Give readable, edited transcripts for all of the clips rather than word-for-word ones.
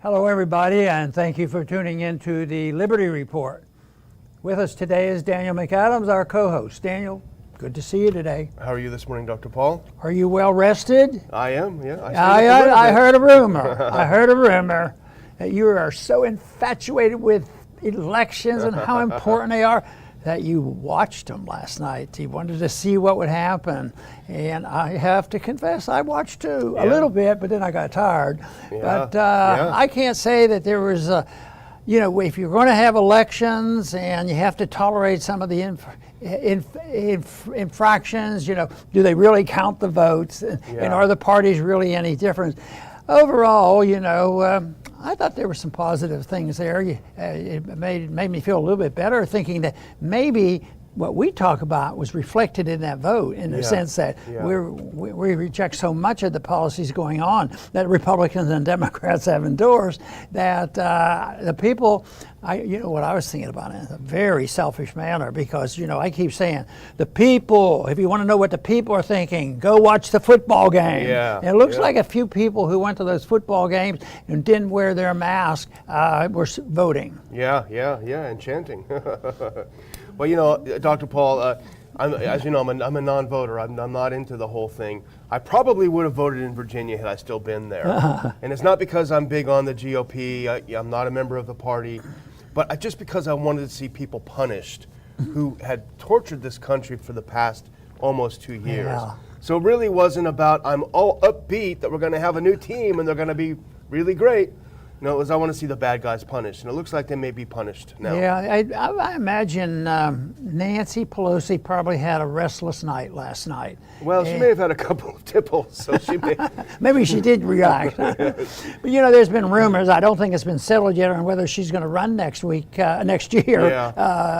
Hello, everybody, and thank you for tuning in to the Liberty Report. With us today is Daniel McAdams, our co-host. Daniel, good to see you today. How are you this morning, Dr. Paul? Are you well rested? I am, yeah. I heard a rumor. I heard a rumor that you are so infatuated with elections and how important they are that you watched them last night. You wanted to see what would happen. And I have to confess, I watched too, a little bit, but then I got tired. Yeah. But I can't say that there was, if you're going to have elections and you have to tolerate some of the infractions, do they really count the votes? And are the parties really any different? Overall, I thought there were some positive things there. It made me feel a little bit better thinking that maybe what we talk about was reflected in that vote in the sense that we reject so much of the policies going on that Republicans and Democrats have endorsed that the people, what I was thinking about it in a very selfish manner because, I keep saying the people, if you want to know what the people are thinking, go watch the football game. Yeah. And it looks like a few people who went to those football games and didn't wear their mask were voting. Yeah, and chanting. Well, Dr. Paul, as you know, I'm a non-voter. I'm not into the whole thing. I probably would have voted in Virginia had I still been there. And it's not because I'm big on the GOP. I'm not a member of the party. But just because I wanted to see people punished who had tortured this country for the past almost 2 years. Yeah. So it really wasn't about I'm all upbeat that we're going to have a new team and they're going to be really great. No, it was I want to see the bad guys punished, and it looks like they may be punished now. Yeah, I imagine Nancy Pelosi probably had a restless night last night. Well, she may have had a couple of tipples, so she may. Maybe she did react. But there's been rumors. I don't think it's been settled yet on whether she's going to run next year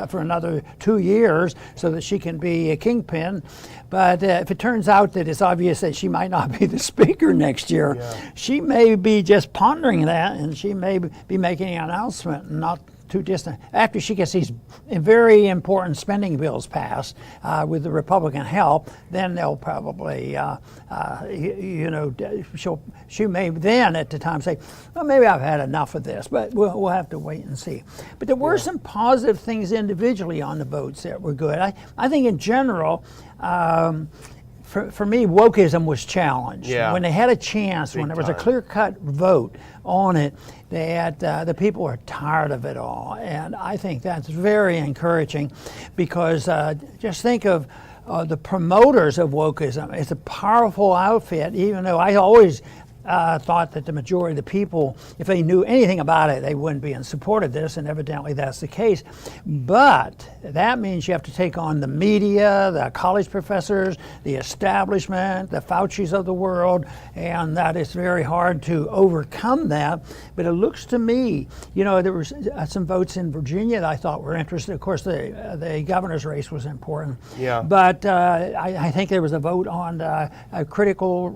for another 2 years, so that she can be a kingpin. But if it turns out that it's obvious that she might not be the speaker next year, she may be just pondering that, and she may be making an announcement not too distant. After she gets these very important spending bills passed with the Republican help, then they'll probably, she may then at the time say, well, maybe I've had enough of this, but we'll have to wait and see. But there were some positive things individually on the votes that were good. I think in general, for me, wokeism was challenged. Yeah. When they had a chance, when there was a clear-cut vote on it, that the people are tired of it all. And I think that's very encouraging because just think of the promoters of wokeism. It's a powerful outfit, even though I always thought that the majority of the people, if they knew anything about it, they wouldn't be in support of this, and evidently that's the case. But that means you have to take on the media, the college professors, the establishment, the Faucis of the world, and that is very hard to overcome that. But it looks to me, there was some votes in Virginia that I thought were interesting. Of course, the governor's race was important. Yeah. But I think there was a vote on a critical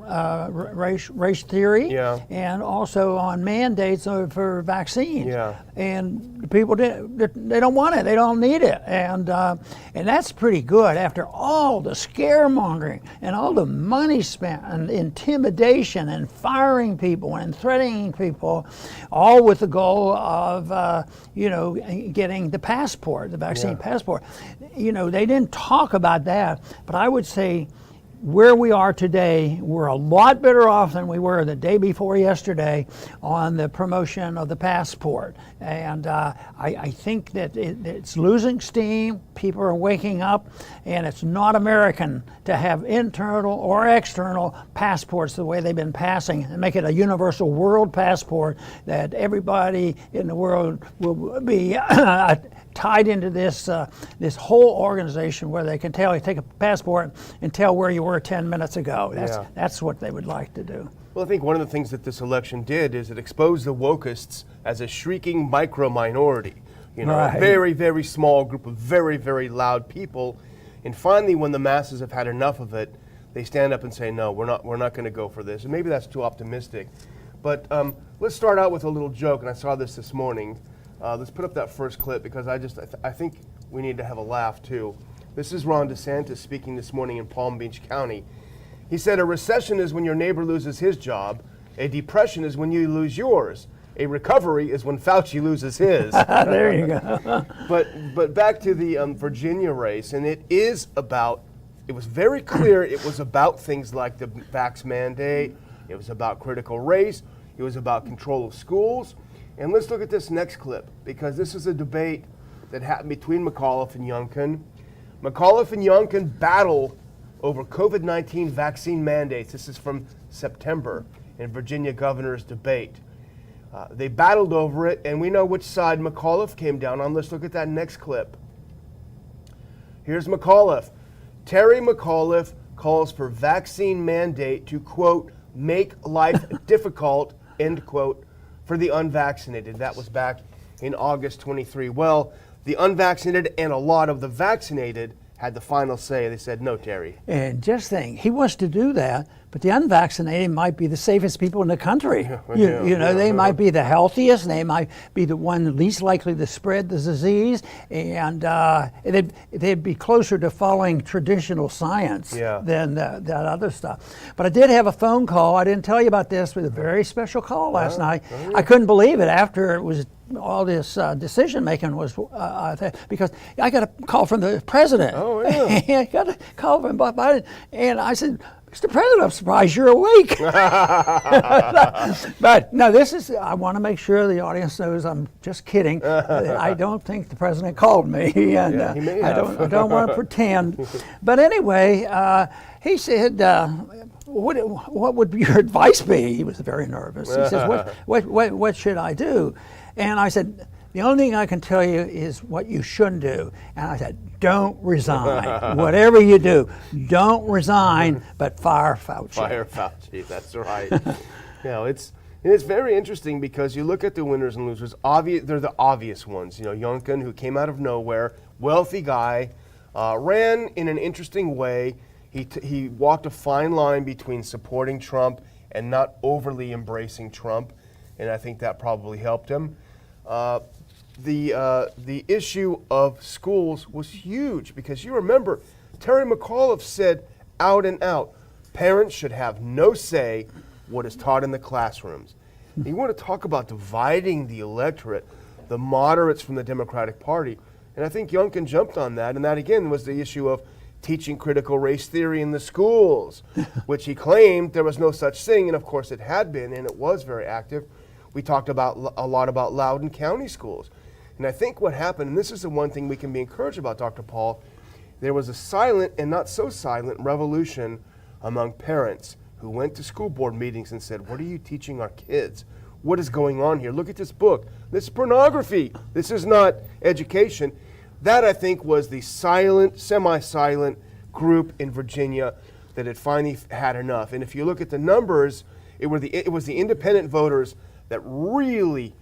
race theory. And also on mandates for vaccines. Yeah. And the people they don't want it. They don't need it. And that's pretty good after all the scaremongering and all the money spent and intimidation and firing people and threatening people, all with the goal of getting the passport, the vaccine passport. They didn't talk about that, but I would say where we are today, we're a lot better off than we were the day before yesterday on the promotion of the passport. And I think that it's losing steam. People are waking up, and it's not American to have internal or external passports the way they've been passing and make it a universal world passport that everybody in the world will be tied into this whole organization where they can take a passport and tell where you were 10 minutes ago. That's what they would like to do. Well, I think one of the things that this election did is it exposed the wokeists as a shrieking micro minority. A very, very small group of very, very loud people. And finally, when the masses have had enough of it, they stand up and say, no, we're not going to go for this. And maybe that's too optimistic. But let's start out with a little joke, and I saw this morning. Let's put up that first clip because I think we need to have a laugh too. This is Ron DeSantis speaking this morning in Palm Beach County. He said, a recession is when your neighbor loses his job. A depression is when you lose yours. A recovery is when Fauci loses his. There you go. But back to the Virginia race, and it was very clear it was about things like the vax mandate, it was about critical race, it was about control of schools. And let's look at this next clip, because this is a debate that happened between Mcauliffe and Youngkin. Mcauliffe and Youngkin battle over COVID-19 vaccine mandates. This is from September in Virginia governor's debate. They battled over it, and we know which side Mcauliffe came down on. Let's look at that next clip. Here's Mcauliffe. Terry Mcauliffe calls for vaccine mandate to, quote, make life difficult, end quote, for the unvaccinated. That was back in August 23. Well, the unvaccinated and a lot of the vaccinated had the final say. They said, no, Terry. And just think, he wants to do that, but the unvaccinated might be the safest people in the country. They might be the healthiest, they might be the one least likely to spread the disease, and they'd be closer to following traditional science than that other stuff. But I did have a phone call, I didn't tell you about this, but a very special call last night. I couldn't believe it after it was all this decision making was because I got a call from the president. Oh, yeah. I got a call from Biden, and I said, Mr. President, I'm surprised you're awake. But no, I want to make sure the audience knows I'm just kidding. I don't think the president called me, and he may I have. don't want to pretend. But anyway, he said, what would your advice be? He was very nervous. He says, what should I do? And I said, the only thing I can tell you is what you shouldn't do. And I said, don't resign. Whatever you do, don't resign, but fire Fauci. Fire Fauci, that's right. It's very interesting because you look at the winners and losers, they're the obvious ones. Youngkin, who came out of nowhere, wealthy guy, ran in an interesting way. He walked a fine line between supporting Trump and not overly embracing Trump, and I think that probably helped him. The issue of schools was huge because you remember Terry Mcauliffe said out and out, parents should have no say what is taught in the classrooms. You want to talk about dividing the electorate, the moderates from the Democratic Party, and I think Youngkin jumped on that, and that again was the issue of teaching critical race theory in the schools, which he claimed there was no such thing, and of course it had been, and it was very active. We talked a lot about Loudoun County schools. And I think what happened, and this is the one thing we can be encouraged about, Dr. Paul, there was a silent and not so silent revolution among parents who went to school board meetings and said, what are you teaching our kids? What is going on here? Look at this book. This is pornography. This is not education. That, I think, was the silent, semi-silent group in Virginia that had finally had enough. And if you look at the numbers, it was the independent voters that really,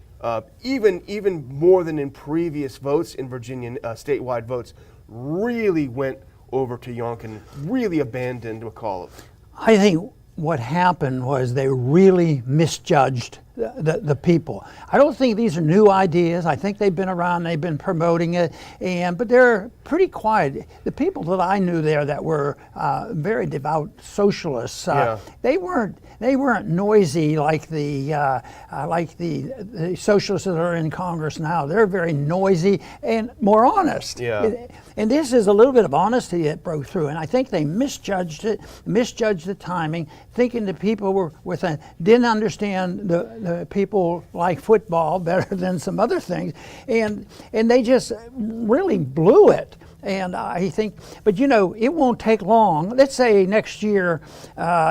even more than in previous votes in Virginia, statewide votes, really went over to Youngkin, really abandoned Mcauliffe. I think what happened was they really misjudged the people. I don't think these are new ideas. I think they've been around, they've been promoting it, but they're pretty quiet. The people that I knew there that were very devout socialists, they weren't noisy like the socialists that are in Congress now. They're very noisy and more honest. And this is a little bit of honesty that broke through, and I think they misjudged it, misjudged the timing, thinking the people didn't understand the people like football better than some other things, and they just really blew it. And I think, but it won't take long. Let's say next year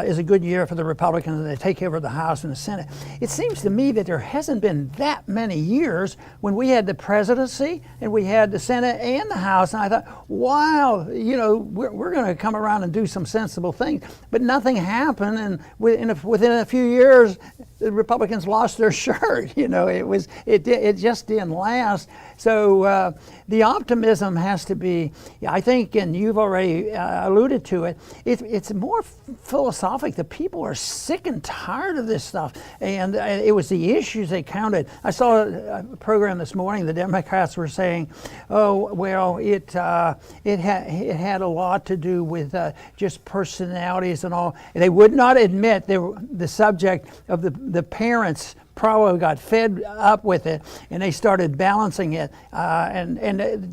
is a good year for the Republicans and they take over the House and the Senate. It seems to me that there hasn't been that many years when we had the presidency and we had the Senate and the House, and I thought, wow, we're going to come around and do some sensible things. But nothing happened, and within a few years, the Republicans lost their shirt. It just didn't last. So the optimism has to be, I think, and you've already alluded to it, it's more philosophic. The people are sick and tired of this stuff, and it was the issues they counted. I saw a program this morning, the Democrats were saying, oh, well, it had a lot to do with just personalities and all. And they would not admit the subject of the parents probably got fed up with it, and they started balancing it. And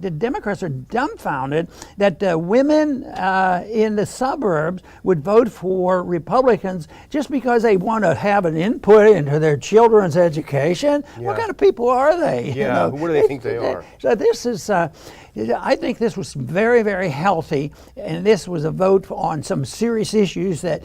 the Democrats are dumbfounded that women in the suburbs would vote for Republicans just because they want to have an input into their children's education. Yeah. What kind of people are they? Yeah, what do they think they are? So this is, I think this was very, very healthy, and this was a vote on some serious issues that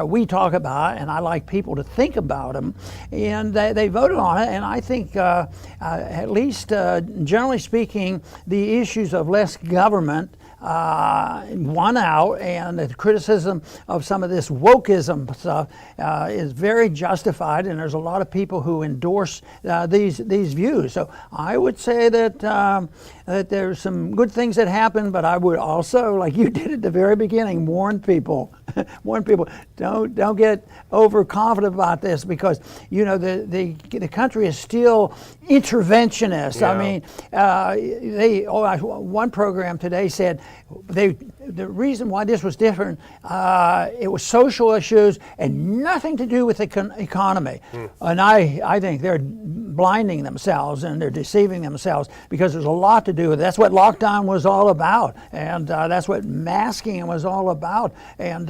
we talk about, and I like people to think about them, and they voted on it, and I think at least generally speaking, the issues of less government won out, and the criticism of some of this wokeism stuff is very justified, and there's a lot of people who endorse these views. So I would say that that there's some good things that happen, but I would also, like you did at the very beginning, warn people, don't get overconfident about this, because you know the country is still interventionist. Yeah. I mean, one program today said the reason why this was different, it was social issues and nothing to do with the economy. And I think they're blinding themselves and they're deceiving themselves, because there's a lot to do with it. That's what lockdown was all about, and that's what masking was all about, and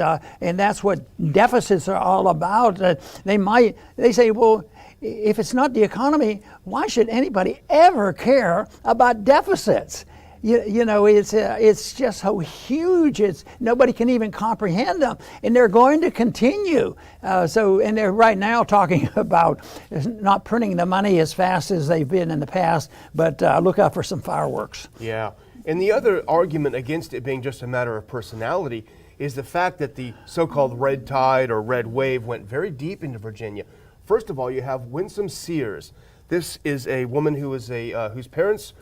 that's what deficits are all about. They say, well, if it's not the economy, why should anybody ever care about deficits? You know, it's just so huge. Nobody can even comprehend them, and they're going to continue. And they're right now talking about not printing the money as fast as they've been in the past. But look out for some fireworks. Yeah, and the other argument against it being just a matter of personality is the fact that the so-called red tide or red wave went very deep into Virginia. First of all, you have Winsome Sears. This is a woman who is whose parents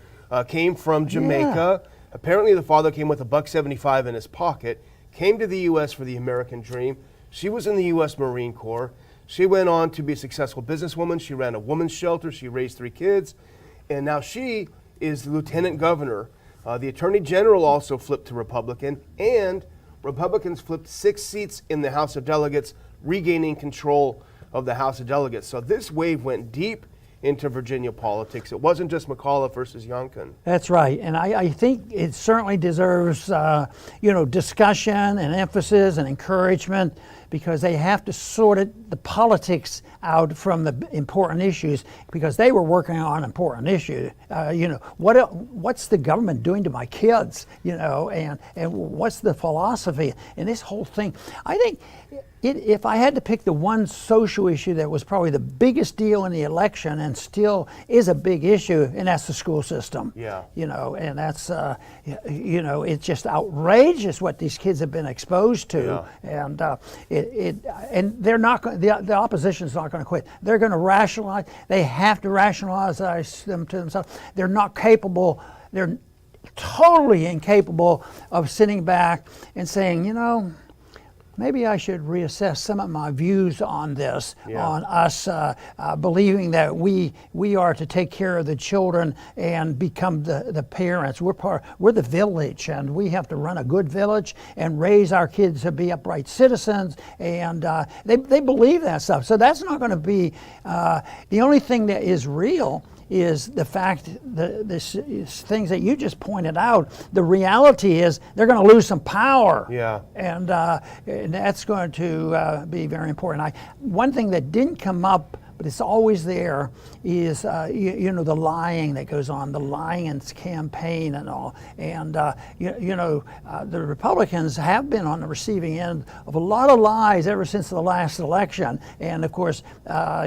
came from Jamaica. Yeah. Apparently the father came with $1.75 in his pocket, came to the U.S. for the American dream. She was in the U.S. Marine Corps. She went on to be a successful businesswoman. She ran a women's shelter. She raised 3 kids. And now she is the lieutenant governor. The attorney general also flipped to Republican, and Republicans flipped 6 seats in the House of Delegates, regaining control of the House of Delegates. So this wave went deep into Virginia politics. It wasn't just Mcauliffe versus Youngkin. That's right, and I think it certainly deserves discussion and emphasis and encouragement, because they have to sort the politics out from the important issues, because they were working on important issues. What's the government doing to my kids? And what's the philosophy? And this whole thing, I think, if I had to pick the one social issue that was probably the biggest deal in the election and still is a big issue, and that's the school system. Yeah. And that's it's just outrageous what these kids have been exposed to. Yeah. And they're not the opposition's not going to quit. They're going to rationalize. They have to rationalize them to themselves. They're not capable. They're totally incapable of sitting back and saying, maybe I should reassess some of my views on this, on us believing that we are to take care of the children and become the parents. We're the village, and we have to run a good village and raise our kids to be upright citizens. And they believe that stuff. So that's not going to be the only thing that is real. Is the fact that things that you just pointed out. The reality is they're going to lose some power. Yeah. And that's going to be very important. One thing that didn't come up, but it's always there, is the lying that goes on, the lying and campaign and all. And the Republicans have been on the receiving end of a lot of lies ever since the last election. And of course,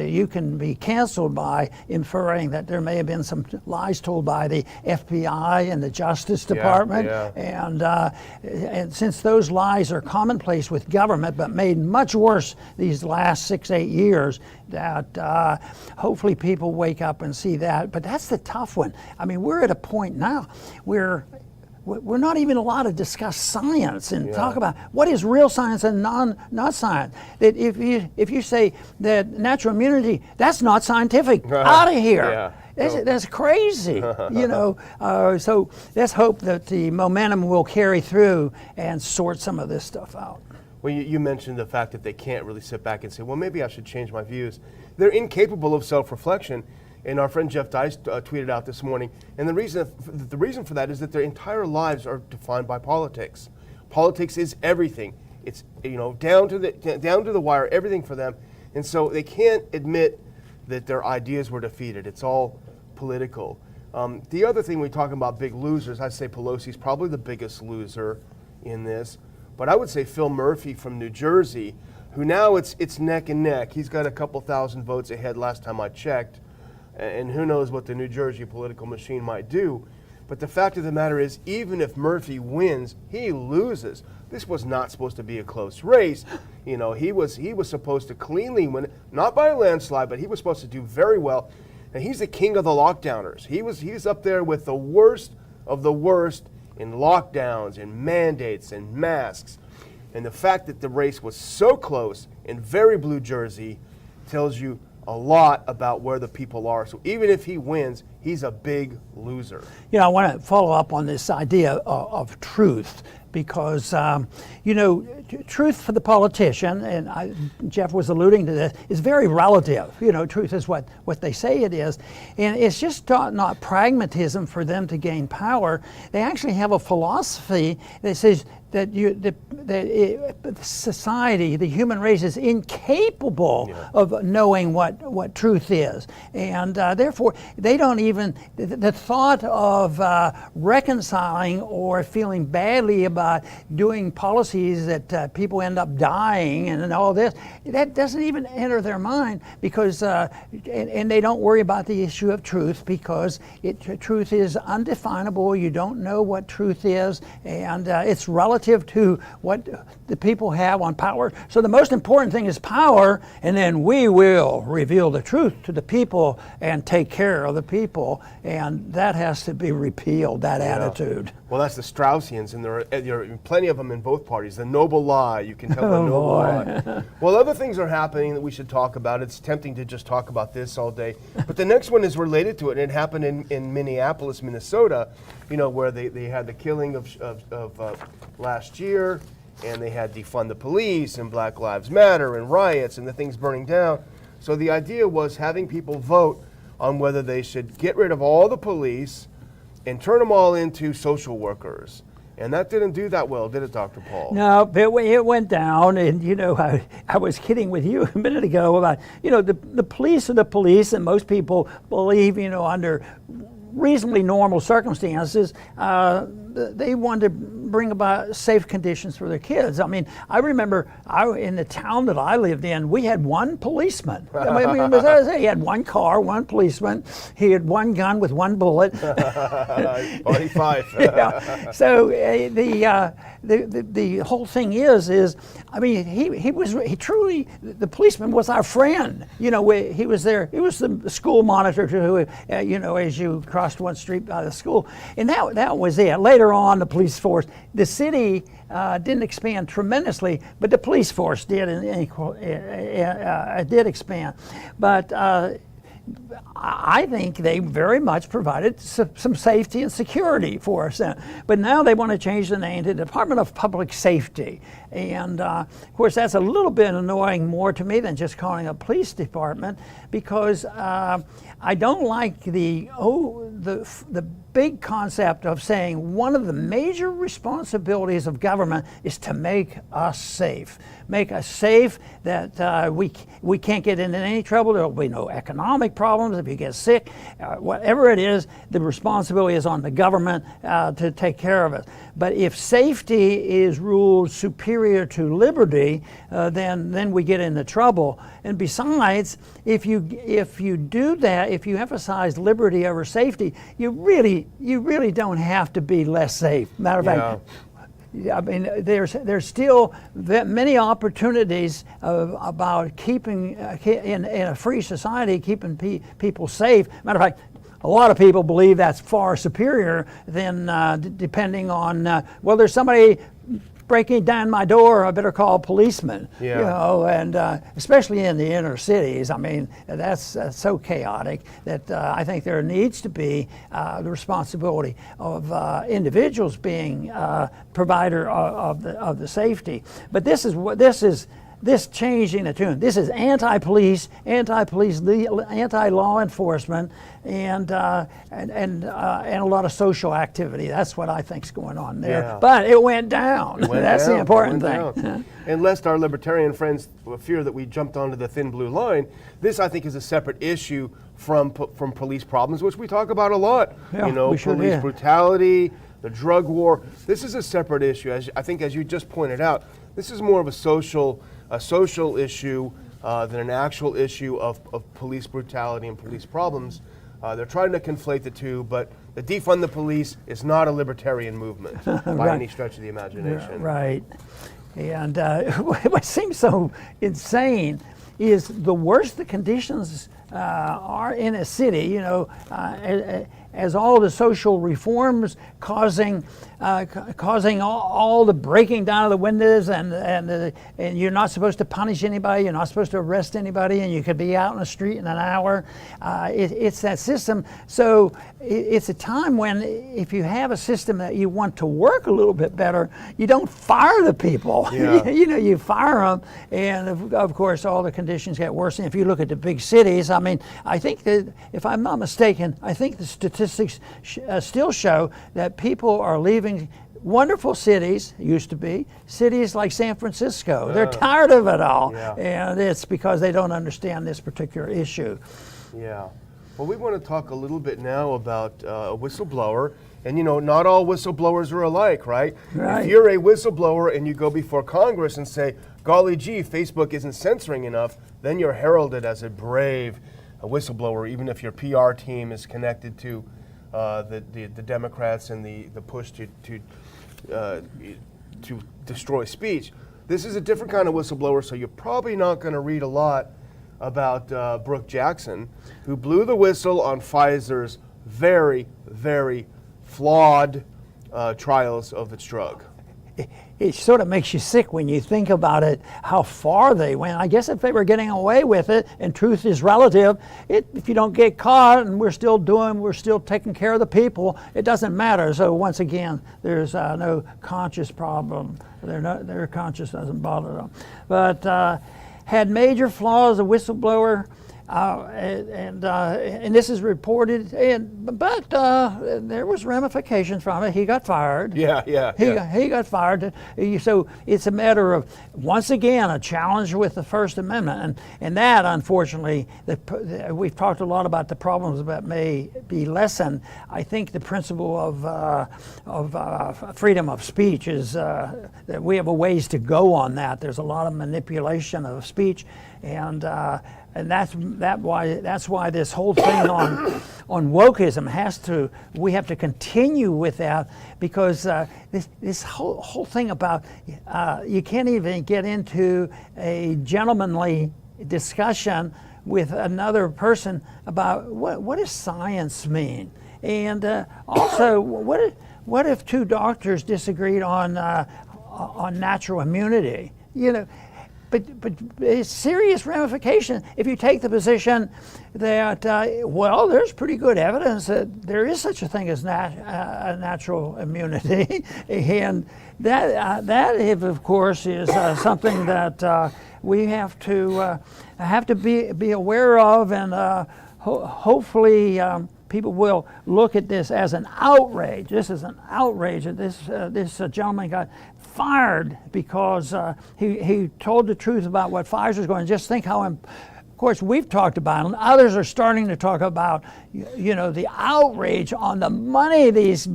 you can be canceled by inferring that there may have been some lies told by the FBI and the Justice Department. Yeah. And since those lies are commonplace with government, but made much worse these last 6-8 years, that hopefully people wake up and see that. But that's the tough one. I mean, we're at a point now where we're not even allowed to discuss science and talk about what is real science and not science. That if you say that natural immunity, that's not scientific, out of here. Yeah. That's crazy, So let's hope that the momentum will carry through and sort some of this stuff out. Well, you mentioned the fact that they can't really sit back and say, well, maybe I should change my views. They're incapable of self-reflection. And our friend Jeff Dice tweeted out this morning, and the reason for that is that their entire lives are defined by politics. Politics is everything. It's down to the wire, everything for them, and so they can't admit that their ideas were defeated. It's all political. The other thing we talk about big losers, I'd say Pelosi's probably the biggest loser in this. But I would say Phil Murphy from New Jersey, who now it's neck and neck. He's got a couple thousand votes ahead last time I checked. And who knows what the New Jersey political machine might do. But the fact of the matter is, even if Murphy wins, he loses. This was not supposed to be a close race. He was supposed to cleanly win, not by a landslide, but he was supposed to do very well. And he's the king of the lockdowners. He's up there with the worst of the worst in lockdowns and mandates and masks. And the fact that the race was so close in very blue Jersey tells you a lot about where the people are. So even if he wins, he's a big loser. I want to follow up on this idea of truth, because truth for the politician, and Jeff was alluding to this, is very relative. Truth is what they say it is, and it's just not pragmatism for them to gain power. They actually have a philosophy that says that society, the human race, is incapable of knowing what truth is, and therefore they don't even, the thought of reconciling or feeling badly about doing policies that people end up dying and all this, that doesn't even enter their mind, because and they don't worry about the issue of truth, because truth is undefinable. You don't know what truth is, and it's relative to what the people have on power. So the most important thing is power, and then we will reveal the truth to the people and take care of the people, and that has to be repealed, that attitude. Well, that's the Straussians, and there are plenty of them in both parties. The noble lie, you can tell the noble lie. Well, other things are happening that we should talk about. It's tempting to just talk about this all day, but the next one is related to it, and it happened in Minneapolis, Minnesota, where they had the killing of last year, and they had defund the police and Black Lives Matter and riots and the things burning down. So the idea was having people vote on whether they should get rid of all the police and turn them all into social workers. And that didn't do that well, did it, Dr. Paul? No, it went down, and I was kidding with you a minute ago about, the police are the police, and most people believe, under reasonably normal circumstances, they wanted to bring about safe conditions for their kids. I mean, I remember in the town that I lived in, we had one policeman. He had one car, one policeman. He had one gun with one bullet. 45. Yeah. So the whole thing is he truly, the policeman was our friend. He was there. He was the school monitor who, as you crossed one street by the school, and that was it. Later on, the police force, the city didn't expand tremendously, but the police force did, did expand. But I think they very much provided some safety and security for us. But now they want to change the name to the Department of Public Safety. And of course, that's a little bit annoying more to me than just calling a police department, because I don't like the big concept of saying one of the major responsibilities of government is to make us safe. Make us safe that we can't get into any trouble. There will be no economic problems if you get sick. Whatever it is, the responsibility is on the government to take care of it. But if safety is ruled superior to liberty, then we get into trouble. And besides, if you do that, if you emphasize liberty over safety, you really don't have to be less safe. Matter of fact, I mean, there's still many opportunities about keeping in a free society, keeping people safe. Matter of fact, a lot of people believe that's far superior than depending on there's somebody breaking down my door, I better call a policeman. Yeah. You know, and especially in the inner cities. I mean, that's so chaotic that I think there needs to be the responsibility of individuals being provider of the safety. But this changing the tune. This is anti-police, anti-law enforcement, and a lot of social activity. That's what I think's going on there. Yeah. But it went down. That's the important thing. And lest our libertarian friends fear that we jumped onto the thin blue line, this I think is a separate issue from police problems, which we talk about a lot. Yeah, you know, we sure police did. brutality, the drug war. This is a separate issue. I think, as you just pointed out, this is more of a social issue than an actual issue of police brutality and police problems. They're trying to conflate the two, but the defund the police is not a libertarian movement by any stretch of the imagination. Right. And what seems so insane is the worse the conditions are in a city, you know, as all the social reforms causing all the breaking down of the windows, and you're not supposed to punish anybody, you're not supposed to arrest anybody, and you could be out in the street in an hour. It's that system. So it's a time when, if you have a system that you want to work a little bit better, you don't fire the people. Yeah. You know, you fire them, and of course all the conditions get worse. And if you look at the big cities, I mean, I think that, if I'm not mistaken, I think the statistics still show that people are leaving wonderful cities, used to be, cities like San Francisco. They're tired of it all. Yeah. And it's because they don't understand this particular issue. Yeah. Well, we want to talk a little bit now about a whistleblower. And, you know, not all whistleblowers are alike, right? Right. If you're a whistleblower and you go before Congress and say, golly gee, Facebook isn't censoring enough, then you're heralded as a brave whistleblower, even if your PR team is connected to the Democrats and the push to destroy speech. This is a different kind of whistleblower, so you're probably not going to read a lot about Brooke Jackson, who blew the whistle on Pfizer's very, very flawed trials of its drug. It sort of makes you sick when you think about it, how far they went. I guess if they were getting away with it, and truth is relative, if you don't get caught and we're still taking care of the people, it doesn't matter. So once again, there's no conscious problem. Their conscience doesn't bother them. But had major flaws, a whistleblower, and this is reported, but there was ramifications from it. He got fired. He got fired. So it's a matter of, once again, a challenge with the First Amendment, and that, unfortunately, we've talked a lot about the problems that may be lessened. I think the principle of freedom of speech is that we have a ways to go on that. There's a lot of manipulation of speech, and that's why this whole thing on wokeism we have to continue with that, because this whole thing about you can't even get into a gentlemanly discussion with another person about what does science mean, and also what if two doctors disagreed on natural immunity, you know. But it's serious ramification if you take the position that, there's pretty good evidence that there is such a thing as natural immunity. And that of course, is something that we have to be aware of, and hopefully people will look at this as an outrage. This is an outrage that this gentleman got fired because he told the truth about what Pfizer's going. Just think how, of course, we've talked about it, and others are starting to talk about, you know, the outrage on the money these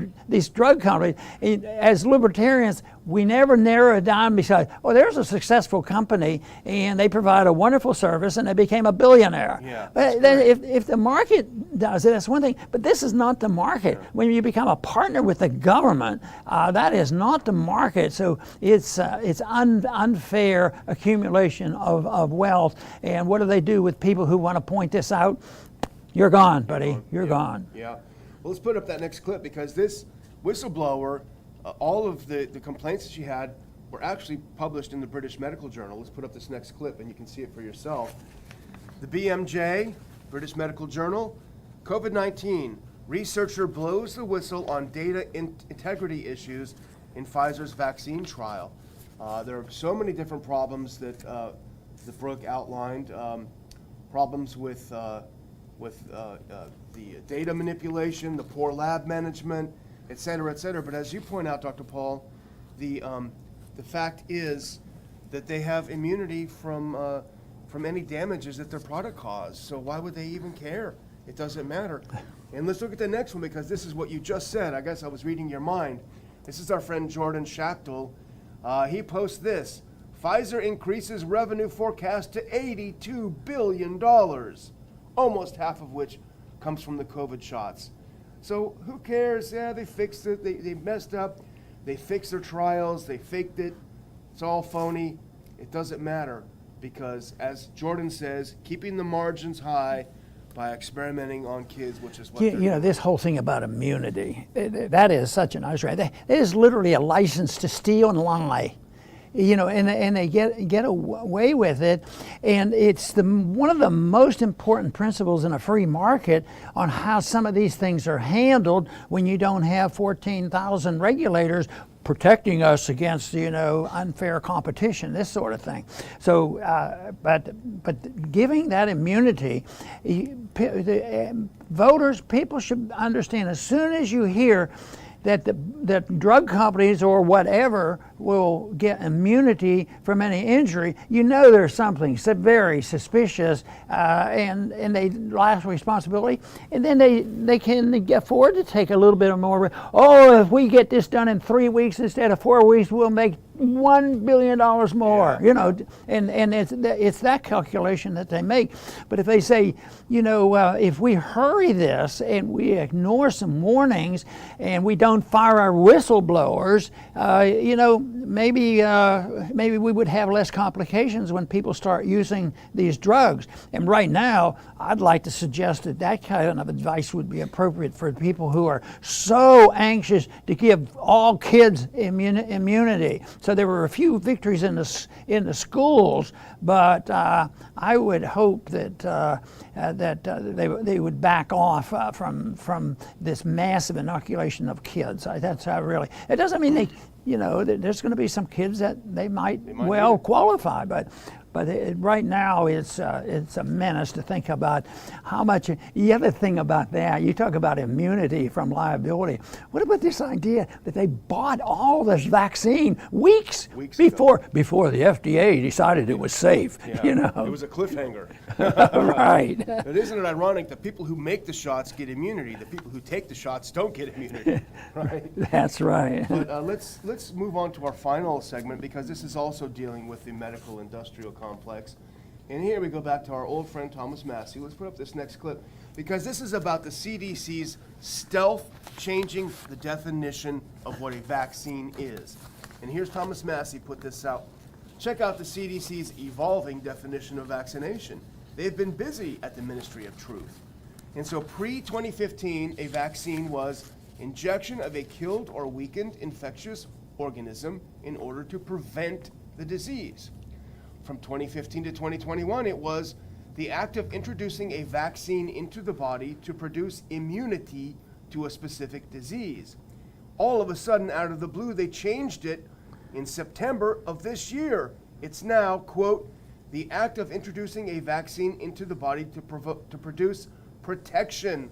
drug companies. As libertarians, we never narrow it down besides, there's a successful company and they provide a wonderful service and they became a billionaire. Yeah, but if the market does it, that's one thing, but this is not the market. Yeah. When you become a partner with the government, that is not the market. So it's unfair accumulation of wealth. And what do they do with people who want to point this out? You're gone, buddy. You're gone. Yeah. Well, let's put up that next clip, because this whistleblower, all of the complaints that she had were actually published in the British Medical Journal. Let's put up this next clip and you can see it for yourself. The BMJ, British Medical Journal, COVID-19, researcher blows the whistle on data integrity issues in Pfizer's vaccine trial. There are so many different problems that Brooke outlined. Problems with the data manipulation, the poor lab management, et cetera, et cetera. But as you point out, Dr. Paul, the fact is that they have immunity from any damages that their product caused. So why would they even care? It doesn't matter. And let's look at the next one, because this is what you just said. I guess I was reading your mind. This is our friend Jordan Schachtel. He posts this: Pfizer increases revenue forecast to $82 billion, almost half of which comes from the COVID shots. So who cares? Yeah, they fixed it. They messed up. They fixed their trials. They faked it. It's all phony. It doesn't matter, because as Jordan says, keeping the margins high by experimenting on kids, which is what they're doing. This whole thing about immunity, that is such an outrage. That is literally a license to steal and lie. And they get away with it, and it's one of the most important principles in a free market on how some of these things are handled when you don't have 14,000 regulators protecting us against unfair competition, this sort of thing. So, but giving that immunity, voters, people should understand, as soon as you hear that drug companies or whatever will get immunity from any injury, there's something very suspicious, and they lack responsibility, and then they can afford to take a little bit more. If we get this done in 3 weeks instead of 4 weeks, we'll make $1 billion more. Yeah. And it's that calculation that they make. But if they say, if we hurry this and we ignore some warnings and we don't fire our whistleblowers, maybe we would have less complications when people start using these drugs. And right now, I'd like to suggest that kind of advice would be appropriate for people who are so anxious to give all kids immunity. So there were a few victories in the schools, but I would hope that they would back off from this massive inoculation of kids. That's how really. It doesn't mean there's going to be some kids that they might well qualify, but right now it's a menace to think about how much. The other thing about that, you talk about immunity from liability. What about this idea that they bought all this vaccine weeks before the FDA decided it was safe? Yeah. It was a cliffhanger. Right. But isn't it ironic that people who make the shots get immunity, the people who take the shots don't get immunity? Right. That's right. But let's move on to our final segment, because this is also dealing with the medical industrial complex. And here we go back to our old friend Thomas Massie. Let's put up this next clip, because this is about the CDC's stealth changing the definition of what a vaccine is. And here's Thomas Massie put this out. Check out the CDC's evolving definition of vaccination. They've been busy at the Ministry of Truth. And so pre-2015, a vaccine was injection of a killed or weakened infectious organism in order to prevent the disease. From 2015 to 2021, it was the act of introducing a vaccine into the body to produce immunity to a specific disease. All of a sudden, out of the blue, they changed it in September of this year. It's now, quote, the act of introducing a vaccine into the body to produce protection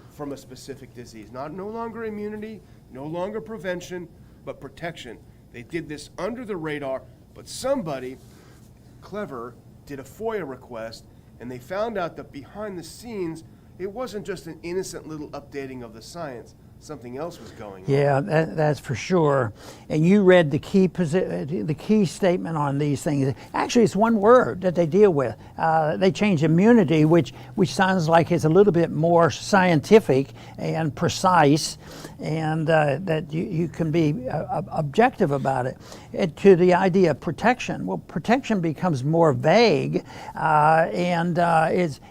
from a specific disease. No longer immunity, no longer prevention, but protection. They did this under the radar, but somebody clever did a FOIA request, and they found out that behind the scenes, it wasn't just an innocent little updating of the science. Something else was going on. Yeah, that's for sure. And you read the key statement on these things. Actually, it's one word that they deal with. They change immunity, which sounds like it's a little bit more scientific and precise, and that you can be objective about it. To the idea of protection. Well, protection becomes more vague, and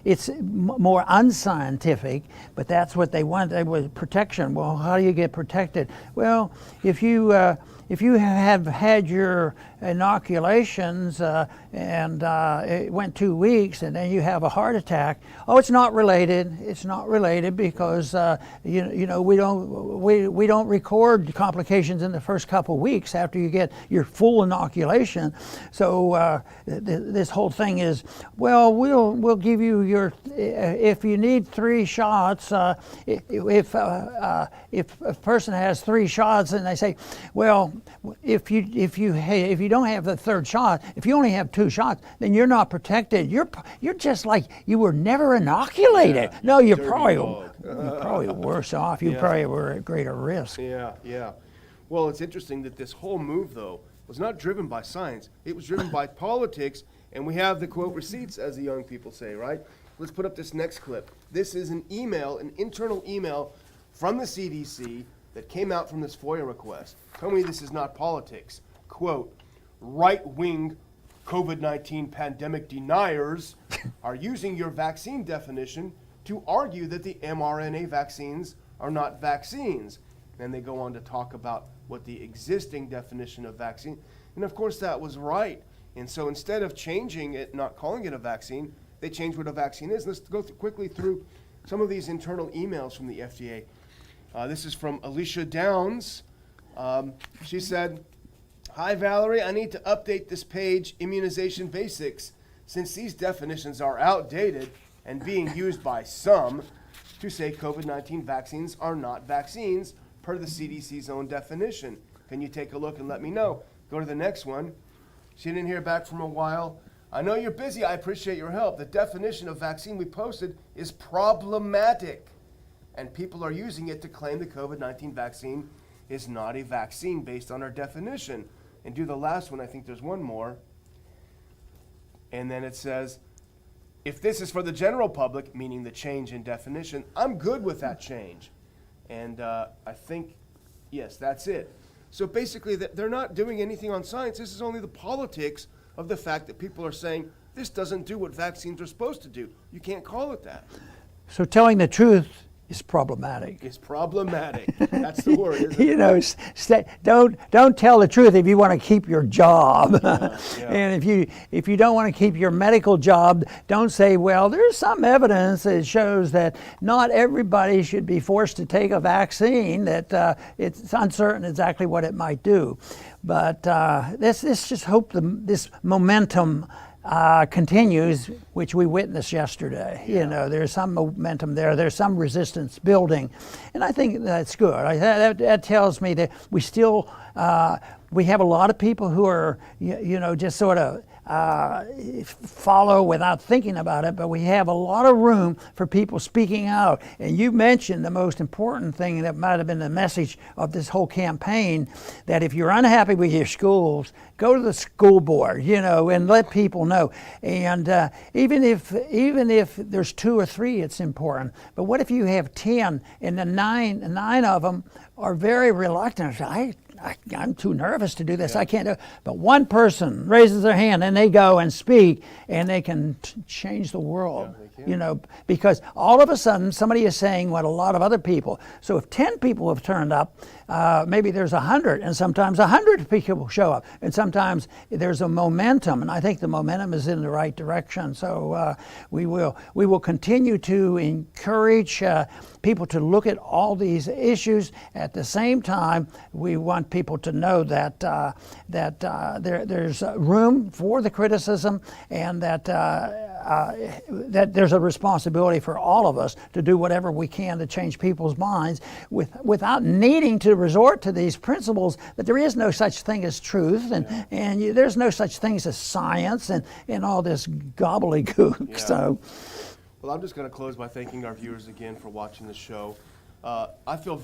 it's more unscientific. But that's what they want. They want protection. Well, well, how do you get protected? Well, if you have had your inoculations and it went 2 weeks and then you have a heart attack, it's not related. It's not related because we don't record complications in the first couple weeks after you get your full inoculation. So this whole thing is, well, we'll give you your, if you need 3 shots, if a person has 3 shots and they say, well, if you don't have the 3rd shot, if you only have 2 shots, then you're not protected. You're just like you were never inoculated. Yeah, no, you're probably worse off. You probably were at greater risk. Yeah. Well, it's interesting that this whole move, though, was not driven by science. It was driven by politics, and we have the quote receipts, as the young people say, right? Let's put up this next clip. This is an internal email from the CDC that came out from this FOIA request. Tell me this is not politics. Quote, right-wing COVID-19 pandemic deniers are using your vaccine definition to argue that the mRNA vaccines are not vaccines. And they go on to talk about what the existing definition of vaccine, and of course that was right. And so instead of changing it, not calling it a vaccine, they changed what a vaccine is. Let's go quickly through some of these internal emails from the FDA. This is from Alicia Downs. She said, "Hi Valerie, I need to update this page, Immunization Basics, since these definitions are outdated and being used by some to say COVID-19 vaccines are not vaccines per the CDC's own definition. Can you take a look and let me know?" Go to the next one. She didn't hear back from a while. "I know you're busy. I appreciate your help. The definition of vaccine we posted is problematic, and people are using it to claim the COVID-19 vaccine is not a vaccine based on our definition." And do the last one. I think there's one more. And then it says, "If this is for the general public," meaning the change in definition, "I'm good with that change." And I think, yes, that's it. So basically, they're not doing anything on science. This is only the politics of the fact that people are saying, this doesn't do what vaccines are supposed to do. You can't call it that. So telling the truth is problematic. It's problematic. That's the word, isn't it? Don't tell the truth if you want to keep your job. Yeah. And if you don't want to keep your medical job, don't say, well, there's some evidence that shows that not everybody should be forced to take a vaccine, that it's uncertain exactly what it might do. But let's just hope this momentum continues, which we witnessed yesterday. Yeah. There's some momentum there. There's some resistance building, and I think that's good. That tells me that we still we have a lot of people who are just sort of follow without thinking about it, but we have a lot of room for people speaking out. And you mentioned the most important thing that might have been the message of this whole campaign, that if you're unhappy with your schools, go to the school board, and let people know. And even if there's 2 or 3, it's important. But what if you have 10 and the nine of them are very reluctant? I'm too nervous to do this. Yeah. I can't do it. But one person raises their hand and they go and speak, and they can change the world. Yeah, because all of a sudden somebody is saying what a lot of other people. So if 10 people have turned up, maybe there's 100, and sometimes 100 people show up, and sometimes there's a momentum, and I think the momentum is in the right direction. So we will continue to encourage people to look at all these issues. At the same time, we want people to know that there's room for the criticism, and that there's a responsibility for all of us to do whatever we can to change people's minds without needing to resort to these principles that there is no such thing as truth, and there's no such things as science and all this gobbledygook. Yeah. So. Well, I'm just going to close by thanking our viewers again for watching the show. I feel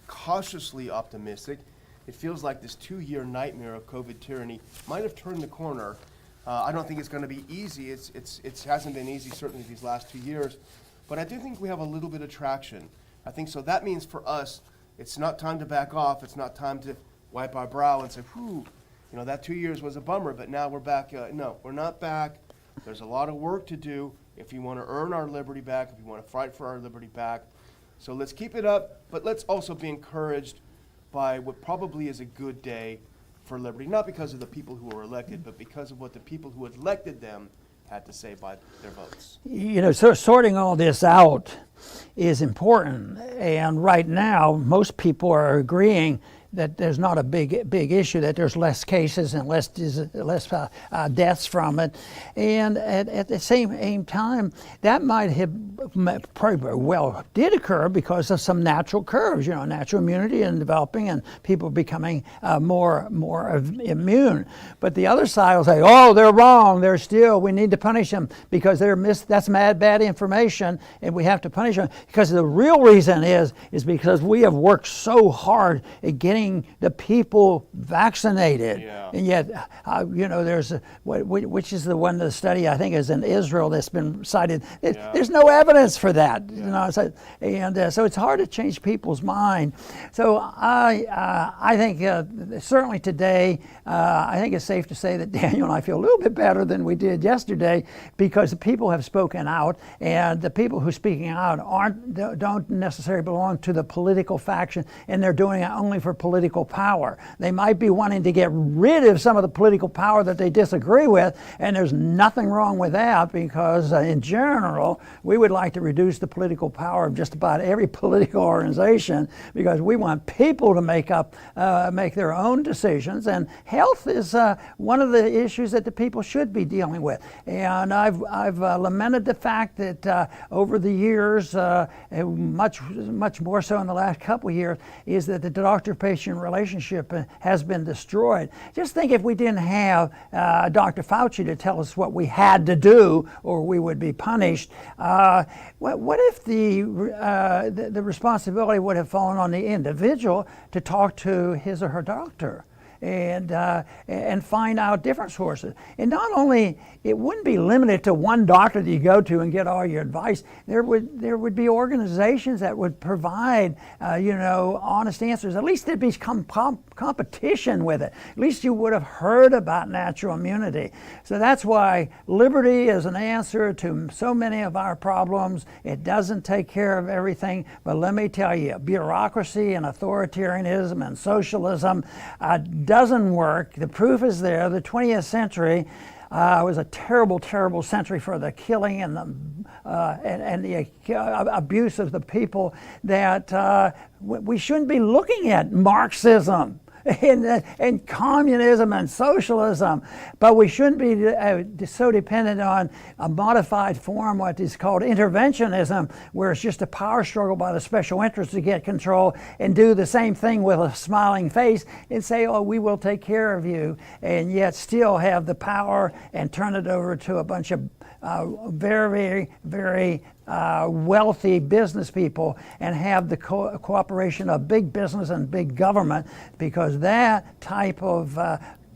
cautiously optimistic. It feels like this 2-year nightmare of COVID tyranny might have turned the corner. I don't think it's going to be easy. It hasn't been easy, certainly these last 2 years. But I do think we have a little bit of traction. I think so. That means for us, it's not time to back off. It's not time to wipe our brow and say, whew, that 2 years was a bummer, but now we're back. No, we're not back. There's a lot of work to do if you want to earn our liberty back, if you want to fight for our liberty back. So let's keep it up, but let's also be encouraged by what probably is a good day for liberty, not because of the people who were elected, but because of what the people who elected them had to say by their votes. You know, so sorting all this out is important, and right now most people are agreeing that there's not a big issue, that there's less cases and less deaths from it. And at the same time, that might have probably well did occur because of some natural curves, you know, natural immunity and developing and people becoming more immune. But the other side will say, oh, they're wrong, we need to punish them because that's bad information and we have to punish them. Because the real reason is because we have worked so hard at getting the people vaccinated, and yet, you know, there's which is the study I think is in Israel that's been cited. There's no evidence for that, you know. So it's hard to change people's mind. So I think certainly today, I think it's safe to say that Daniel and I feel a little bit better than we did yesterday because the people have spoken out, and the people who are speaking out don't necessarily belong to the political faction, and they're doing it only for political power. They might be wanting to get rid of some of the political power that they disagree with, and there's nothing wrong with that because in general, we would like to reduce the political power of just about every political organization because we want people to make their own decisions, and health is one of the issues that the people should be dealing with. And I've lamented the fact that over the years, much more so in the last couple of years, is that the doctor-patient relationship has been destroyed. Just think if we didn't have Dr. Fauci to tell us what we had to do or we would be punished. What if the responsibility would have fallen on the individual to talk to his or her doctor and find out different sources? And not only, it wouldn't be limited to one doctor that you go to and get all your advice. There would be organizations that would provide honest answers. At least there'd be competition with it. At least you would have heard about natural immunity. So that's why liberty is an answer to so many of our problems. It doesn't take care of everything, but let me tell you, bureaucracy and authoritarianism and socialism doesn't work. The proof is there. The 20th century was a terrible, terrible century for the killing and the abuse of the people that we shouldn't be looking at Marxism and communism and socialism, but we shouldn't be so dependent on a modified form, what is called interventionism, where it's just a power struggle by the special interests to get control and do the same thing with a smiling face and say, oh, we will take care of you, and yet still have the power and turn it over to a bunch of very, very wealthy business people and have the cooperation of big business and big government, because that type of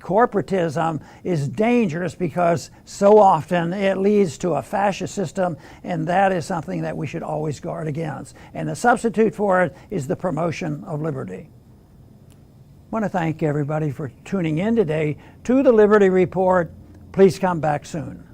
corporatism is dangerous because so often it leads to a fascist system, and that is something that we should always guard against. And the substitute for it is the promotion of liberty. I want to thank everybody for tuning in today to the Liberty Report. Please come back soon.